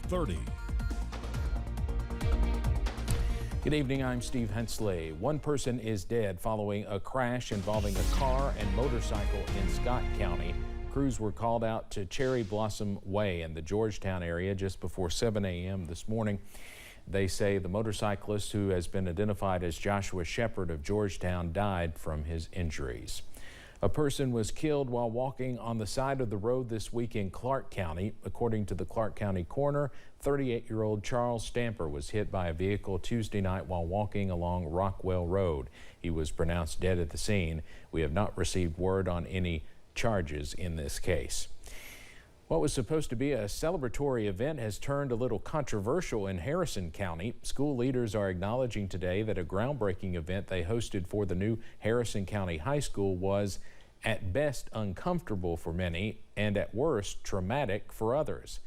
30. Good evening, I'm Steve Hensley. One person is dead following a crash involving a car and motorcycle in Scott County. Crews were called out to Cherry Blossom Way in the Georgetown area just before 7 a.m. this morning. They say the motorcyclist, who has been identified as Joshua Shepard of Georgetown, died from his injuries. A person was killed while walking on the side of the road this week in Clark County. According to the Clark County coroner, 38-year-old Charles Stamper was hit by a vehicle Tuesday night while walking along Rockwell Road. He was pronounced dead at the scene. We have not received word on any charges in this case. What was supposed to be a celebratory event has turned a little controversial in Harrison County. School leaders are acknowledging today that a groundbreaking event they hosted for the new Harrison County High School was at best uncomfortable for many and at worst traumatic for others.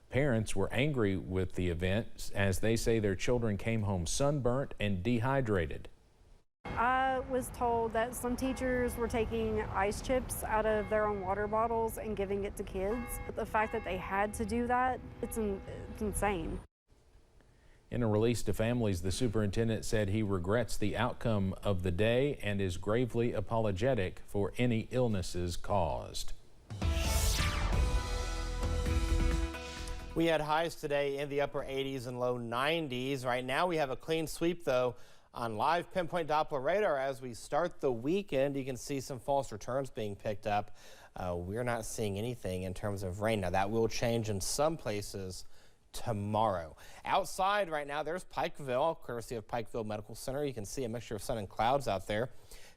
Parents were angry with the event as they say their children came home sunburnt and dehydrated. I was told that some teachers were taking ice chips out of their own water bottles and giving it to kids. But the fact that they had to do that, it's insane. In a release to families, the superintendent said he regrets the outcome of the day and is gravely apologetic for any illnesses caused. We had highs today in the upper 80s and low 90s. Right now we have a clean sweep, though, on live pinpoint Doppler radar. As we start the weekend, you can see some false returns being picked up. We're not seeing anything in terms of rain. Now, that will change in some places tomorrow. Outside right now, there's Pikeville, courtesy of Pikeville Medical Center. You can see a mixture of sun and clouds out there.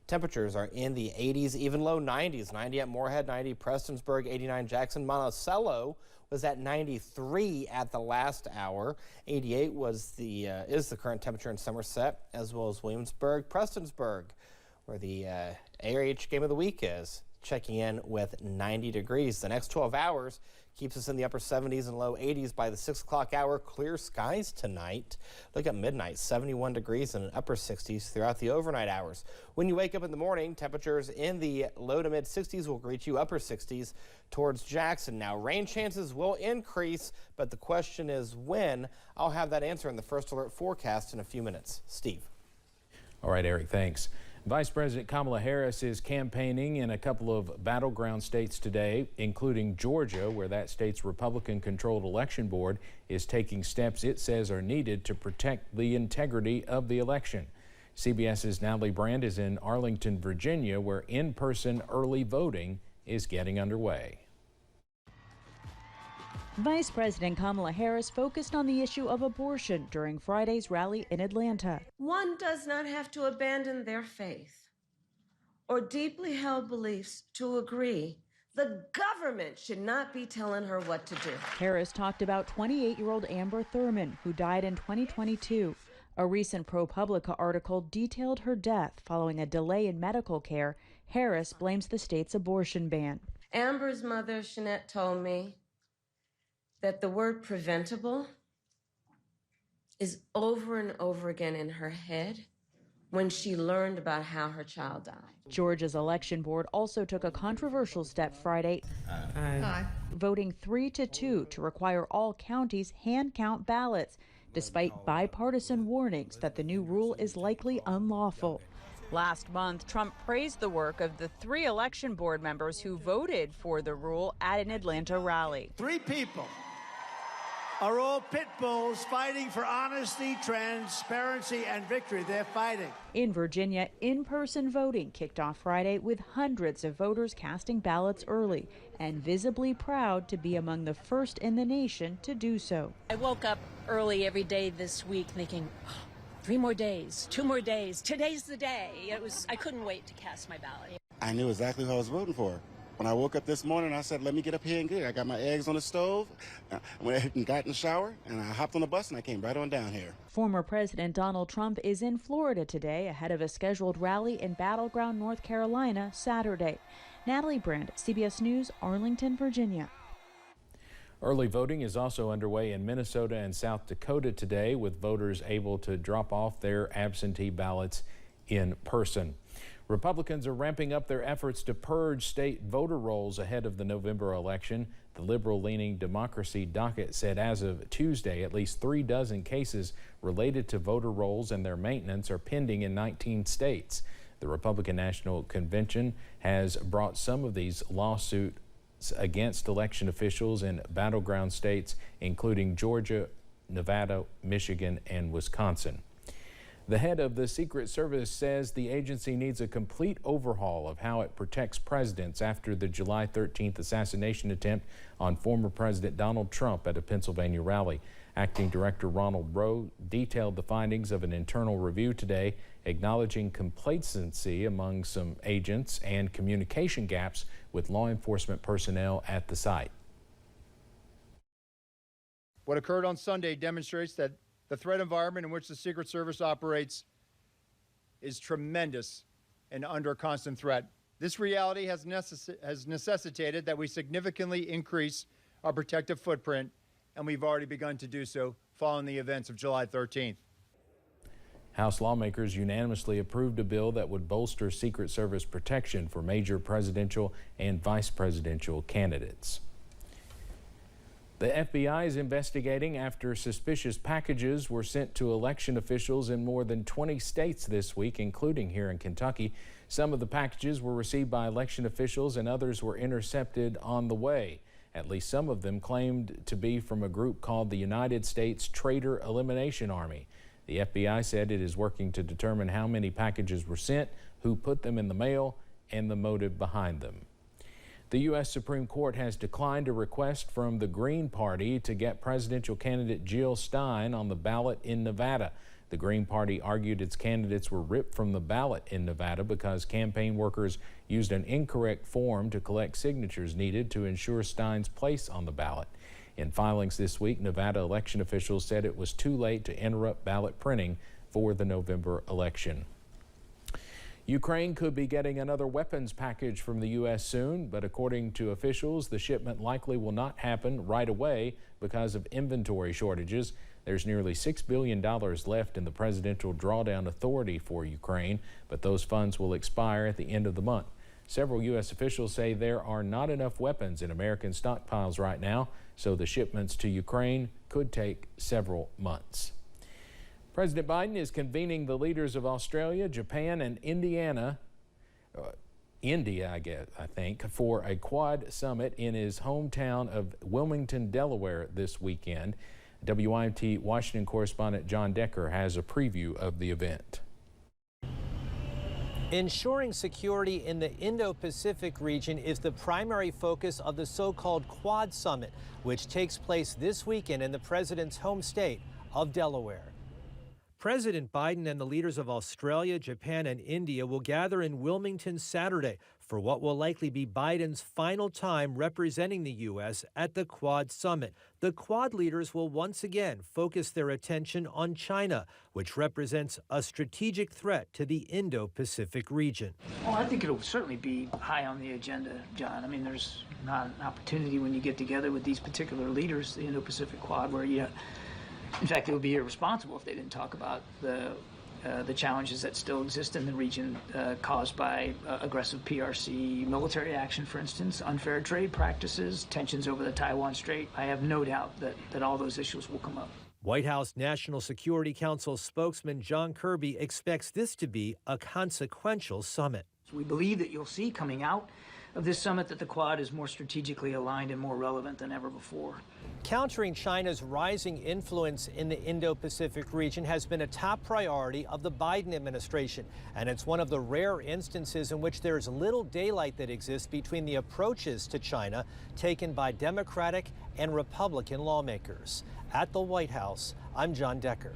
Temperatures are in the 80s, even low 90s. 90 at Moorhead, 90 Prestonsburg, 89 Jackson. Monticello was at 93 at the last hour. 88 is the current temperature in Somerset, as well as Williamsburg. Prestonsburg, where the ARH game of the week is, checking in with 90 degrees. The next 12 hours keeps us in the upper 70s and low 80s by the 6 o'clock hour. Clear skies tonight. Look at midnight, 71 degrees and upper 60s throughout the overnight hours. When you wake up in the morning, temperatures in the low to mid 60s will greet you upper 60s towards Jackson. Now, rain chances will increase, but the question is when. I'll have that answer in the first alert forecast in a few minutes. Steve. All right, Eric, thanks. Vice President Kamala Harris is campaigning in a couple of battleground states today, including Georgia, where that state's Republican-controlled election board is taking steps it says are needed to protect the integrity of the election. CBS's Natalie Brand is in Arlington, Virginia, where in-person early voting is getting underway. Vice President Kamala Harris focused on the issue of abortion during Friday's rally in Atlanta. One does not have to abandon their faith or deeply held beliefs to agree. The government should not be telling her what to do. Harris talked about 28-year-old Amber Thurman, who died in 2022. A recent ProPublica article detailed her death following a delay in medical care. Harris blames the state's abortion ban. Amber's mother, Shanette, told me that the word preventable is over and over again in her head when she learned about how her child died. Georgia's election board also took a controversial step Friday, voting 3-2 to require all counties hand count ballots, despite bipartisan warnings that the new rule is likely unlawful. Last month, Trump praised the work of the 3 election board members who voted for the rule at an Atlanta rally. 3 people are all pit bulls fighting for honesty, transparency, and victory. They're fighting. In Virginia, in-person voting kicked off Friday with hundreds of voters casting ballots early and visibly proud to be among the first in the nation to do so. I woke up early every day this week thinking, 3 more days, 2 more days, today's the day. I couldn't wait to cast my ballot. I knew exactly who I was voting for. When I woke up this morning, I said, let me get up here and get it. I got my eggs on the stove. I went ahead and got in the shower, and I hopped on the bus, and I came right on down here. Former President Donald Trump is in Florida today ahead of a scheduled rally in Battleground, North Carolina, Saturday. Natalie Brand, CBS News, Arlington, Virginia. Early voting is also underway in Minnesota and South Dakota today, with voters able to drop off their absentee ballots in person. Republicans are ramping up their efforts to purge state voter rolls ahead of the November election. The liberal-leaning Democracy docket said as of Tuesday, at least 3 dozen cases related to voter rolls and their maintenance are pending in 19 states. The Republican National Convention has brought some of these lawsuits against election officials in battleground states, including Georgia, Nevada, Michigan, and Wisconsin. The head of the Secret Service says the agency needs a complete overhaul of how it protects presidents after the July 13th assassination attempt on former President Donald Trump at a Pennsylvania rally. Acting Director Ronald Rowe detailed the findings of an internal review today, acknowledging complacency among some agents and communication gaps with law enforcement personnel at the site. What occurred on Sunday demonstrates that the threat environment in which the Secret Service operates is tremendous and under constant threat. This reality has necessitated that we significantly increase our protective footprint, and we've already begun to do so following the events of July 13th. House lawmakers unanimously approved a bill that would bolster Secret Service protection for major presidential and vice presidential candidates. The FBI is investigating after suspicious packages were sent to election officials in more than 20 states this week, including here in Kentucky. Some of the packages were received by election officials and others were intercepted on the way. At least some of them claimed to be from a group called the United States Traitor Elimination Army. The FBI said it is working to determine how many packages were sent, who put them in the mail, and the motive behind them. The U.S. Supreme Court has declined a request from the Green Party to get presidential candidate Jill Stein on the ballot in Nevada. The Green Party argued its candidates were ripped from the ballot in Nevada because campaign workers used an incorrect form to collect signatures needed to ensure Stein's place on the ballot. In filings this week, Nevada election officials said it was too late to interrupt ballot printing for the November election. Ukraine could be getting another weapons package from the U.S. soon, but according to officials, the shipment likely will not happen right away because of inventory shortages. There's nearly $6 billion left in the Presidential Drawdown Authority for Ukraine, but those funds will expire at the end of the month. Several U.S. officials say there are not enough weapons in American stockpiles right now, so the shipments to Ukraine could take several months. President Biden is convening the leaders of Australia, Japan, and India, I think, for a Quad summit in his hometown of Wilmington, Delaware this weekend. WYMT Washington correspondent John Decker has a preview of the event. Ensuring security in the Indo-Pacific region is the primary focus of the so-called Quad Summit, which takes place this weekend in the president's home state of Delaware. President Biden and the leaders of Australia, Japan, and India will gather in Wilmington Saturday for what will likely be Biden's final time representing the U.S. at the Quad Summit. The Quad leaders will once again focus their attention on China, which represents a strategic threat to the Indo-Pacific region. Well, I think it'll certainly be high on the agenda, John. I mean, there's not an opportunity when you get together with these particular leaders, the Indo-Pacific Quad, where in fact, it would be irresponsible if they didn't talk about the challenges that still exist in the region caused by aggressive PRC military action, for instance, unfair trade practices, tensions over the Taiwan Strait. I have no doubt that all those issues will come up. White House National Security Council spokesman John Kirby expects this to be a consequential summit. So we believe that you'll see coming out of this summit that the Quad is more strategically aligned and more relevant than ever before. Countering China's rising influence in the Indo-Pacific region has been a top priority of the Biden administration, and it's one of the rare instances in which there is little daylight that exists between the approaches to China taken by Democratic and Republican lawmakers. At the White House, I'm John Decker,